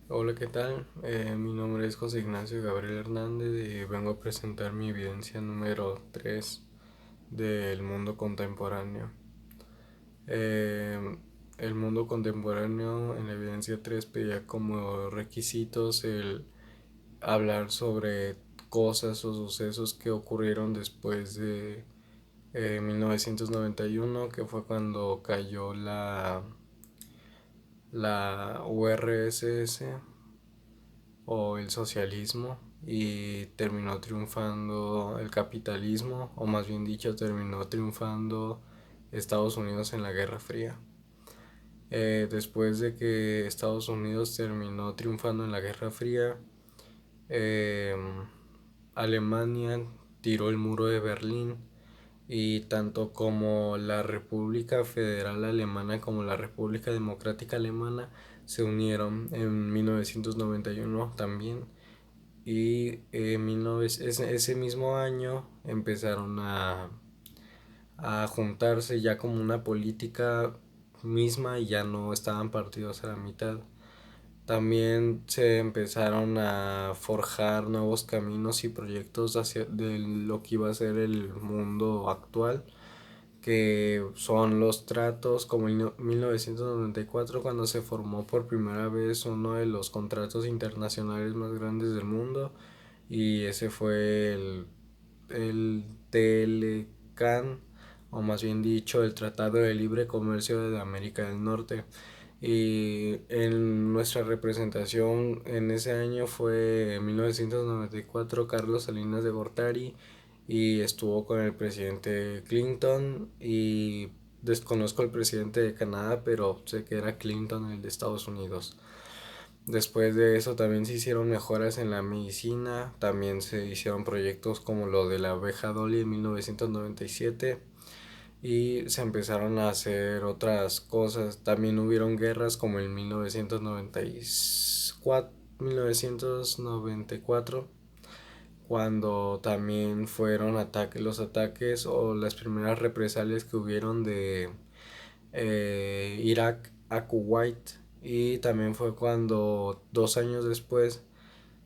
Hola, ¿qué tal? Mi nombre es José Ignacio Gabriel Hernández y vengo a presentar mi evidencia número 3 del mundo contemporáneo. Eh, el mundo contemporáneo en la evidencia 3 pedía como requisitos el hablar sobre cosas o sucesos que ocurrieron después de 1991, que fue cuando cayó la URSS o el socialismo y terminó triunfando el capitalismo, o más bien dicho, terminó triunfando Estados Unidos en la Guerra Fría. Después de que Estados Unidos terminó triunfando en la Guerra Fría, eh, Alemania tiró el muro de Berlín y tanto como la República Federal Alemana como la República Democrática Alemana se unieron en 1991 también y ese mismo año empezaron a juntarse ya como una política misma y ya no estaban partidos a la mitad. También se empezaron a forjar nuevos caminos y proyectos hacia de lo que iba a ser el mundo actual, que son los tratos, como en 1994 cuando se formó por primera vez uno de los contratos internacionales más grandes del mundo, y ese fue el TLCAN, o más bien dicho, el Tratado de Libre Comercio de América del Norte. Y en nuestra representación en ese año fue en 1994 Carlos Salinas de Gortari, y estuvo con el presidente Clinton, y desconozco el presidente de Canadá, pero sé que era Clinton el de Estados Unidos. Después de eso también se hicieron mejoras en la medicina, también se hicieron proyectos como lo de la abeja Dolly en 1997 y se empezaron a hacer otras cosas. También hubieron guerras como en 1994 cuando también fueron los ataques o las primeras represalias que hubieron de Irak a Kuwait, y también fue cuando 2 años después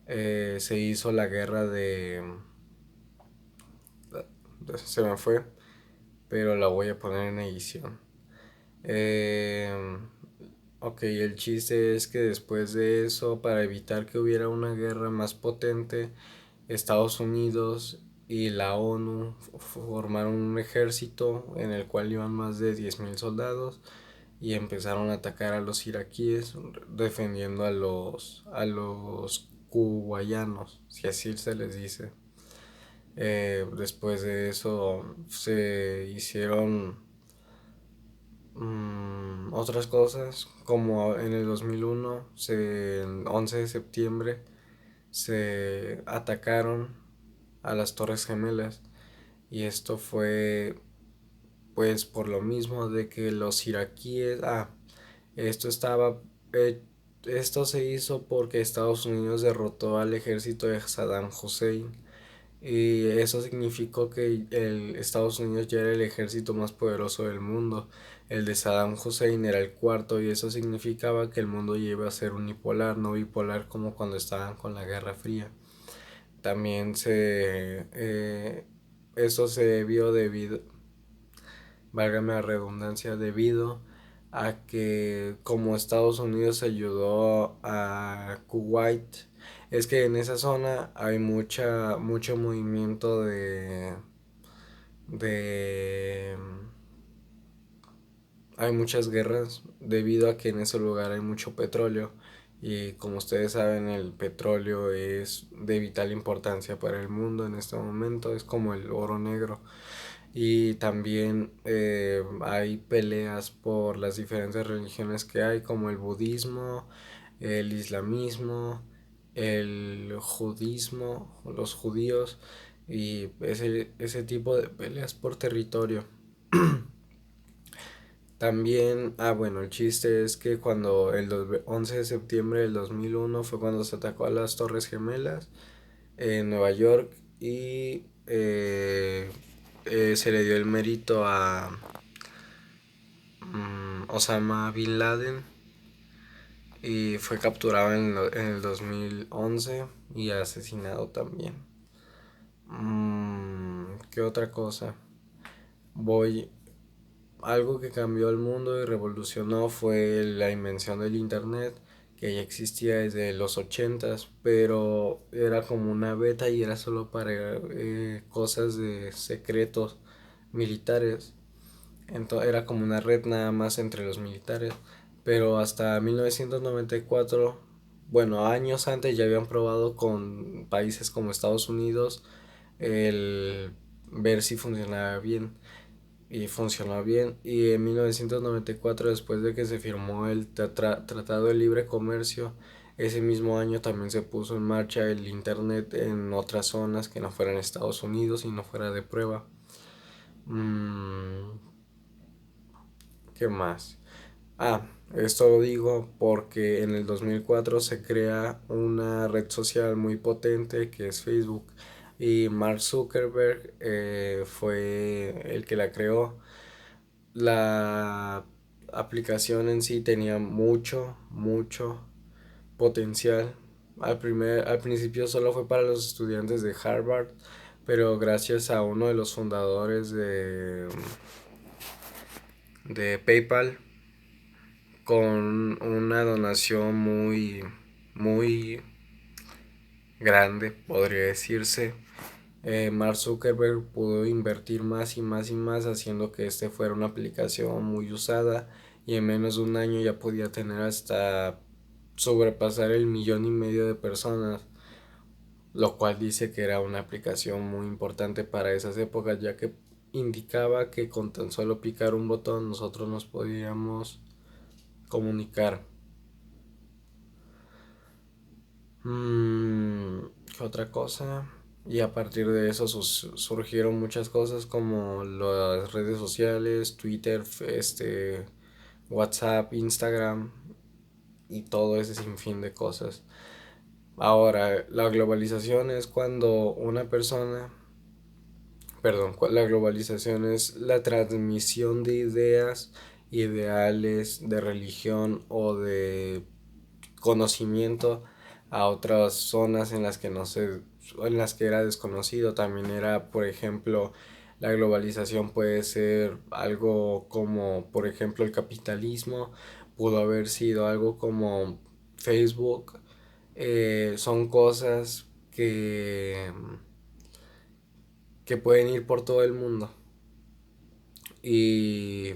se hizo la guerra se me fue, pero la voy a poner en edición. Eh, ok, el chiste es que después de eso, para evitar que hubiera una guerra más potente, Estados Unidos y la ONU formaron un ejército en el cual iban más de 10.000 soldados y empezaron a atacar a los iraquíes defendiendo a los kuwayanos, si así se les dice. Después de eso se hicieron otras cosas, como en el 2001, el 11 de septiembre, se atacaron a las Torres Gemelas, y esto fue pues por lo mismo de que los iraquíes, esto estaba, eh, esto se hizo porque Estados Unidos derrotó al ejército de Saddam Hussein, y eso significó que el Estados Unidos ya era el ejército más poderoso del mundo. El de Saddam Hussein era el cuarto, y eso significaba que el mundo ya iba a ser unipolar, no bipolar como cuando estaban con la Guerra Fría. También eso se debió debido, válgame la redundancia, debido a que como Estados Unidos ayudó a Kuwait, es que en esa zona hay mucho movimiento de hay muchas guerras debido a que en ese lugar hay mucho petróleo, y como ustedes saben el petróleo es de vital importancia para el mundo en este momento, es como el oro negro. Y también hay peleas por las diferentes religiones que hay, como el budismo, el islamismo, el judismo, los judíos, y ese tipo de peleas por territorio. También, bueno, el chiste es que cuando 11 de septiembre del 2001 fue cuando se atacó a las Torres Gemelas en Nueva York, y se le dio el mérito a Osama Bin Laden, y fue capturado en el 2011 y asesinado también. ¿Qué otra cosa? Voy Algo que cambió el mundo y revolucionó fue la invención del internet, que ya existía desde los ochentas, pero era como una beta y era solo para cosas de secretos militares. Entonces era como una red nada más entre los militares. Pero hasta 1994, bueno, años antes ya habían probado con países como Estados Unidos el ver si funcionaba bien y funcionó bien. Y en 1994, después de que se firmó el Tratado de Libre Comercio, ese mismo año también se puso en marcha el Internet en otras zonas que no fueran Estados Unidos y no fuera de prueba. Mm, ¿Qué más? Esto lo digo porque en el 2004 se crea una red social muy potente que es Facebook y Mark Zuckerberg fue el que la creó. La aplicación en sí tenía mucho potencial. Al principio solo fue para los estudiantes de Harvard, pero gracias a uno de los fundadores de PayPal, con una donación muy grande, podría decirse, Mark Zuckerberg pudo invertir más y más y más, haciendo que este fuera una aplicación muy usada, y en menos de un año ya podía tener hasta sobrepasar el 1,5 millones de personas, lo cual dice que era una aplicación muy importante para esas épocas, ya que indicaba que con tan solo picar un botón nosotros nos podíamos comunicar. ¿Qué otra cosa? Y a partir de eso surgieron muchas cosas como las redes sociales, Twitter, WhatsApp, Instagram y todo ese sinfín de cosas. Ahora, la globalización es cuando una persona, perdón, la globalización es la transmisión de ideas, ideales, de religión o de conocimiento a otras zonas en las que no se, en las que era desconocido. También era, por ejemplo, la globalización puede ser algo como, por ejemplo, el capitalismo, pudo haber sido algo como Facebook. Son cosas que pueden ir por todo el mundo. Y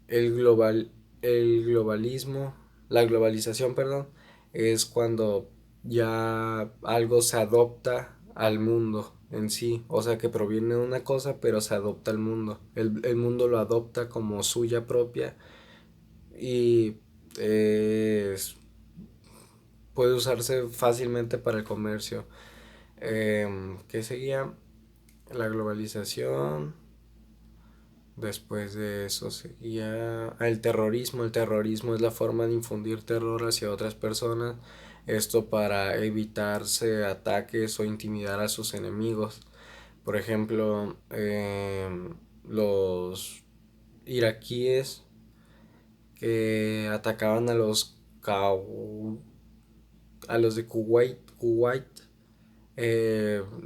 el global, el globalismo, la globalización, perdón, es cuando ya algo se adopta al mundo en sí, o sea que proviene de una cosa pero se adopta al mundo, el mundo lo adopta como suya propia y puede usarse fácilmente para el comercio. ¿Qué seguía? La globalización. Después de eso seguía el terrorismo. El terrorismo es la forma de infundir terror hacia otras personas. Esto para evitarse ataques o intimidar a sus enemigos. Por ejemplo, los iraquíes que atacaban a los de Kuwait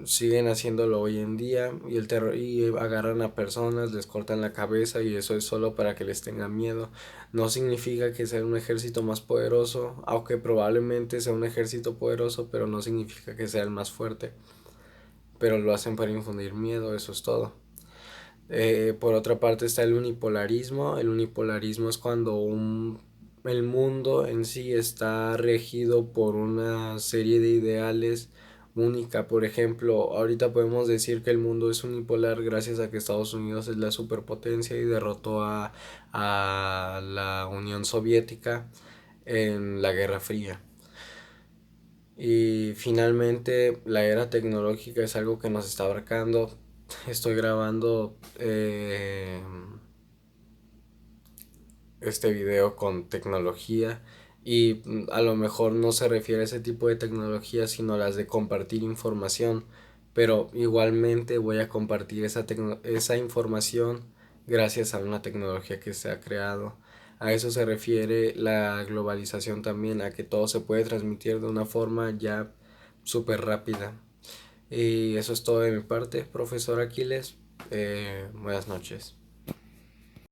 siguen haciéndolo hoy en día y el terror y agarran a personas, les cortan la cabeza y eso es solo para que les tengan miedo. No significa que sea un ejército más poderoso, aunque probablemente sea un ejército poderoso, pero no significa que sea el más fuerte. Pero lo hacen para infundir miedo, eso es todo. Por otra parte está el unipolarismo. El unipolarismo es cuando el mundo en sí está regido por una serie de ideales única. Por ejemplo, ahorita podemos decir que el mundo es unipolar gracias a que Estados Unidos es la superpotencia y derrotó a la Unión Soviética en la Guerra Fría. Y finalmente la era tecnológica es algo que nos está abarcando. Estoy grabando este video con tecnología y a lo mejor no se refiere a ese tipo de tecnología sino a las de compartir información, pero igualmente voy a compartir esa información gracias a una tecnología que se ha creado. A eso se refiere la globalización también, a que todo se puede transmitir de una forma ya súper rápida. Y eso es todo de mi parte, profesor Aquiles. Buenas noches.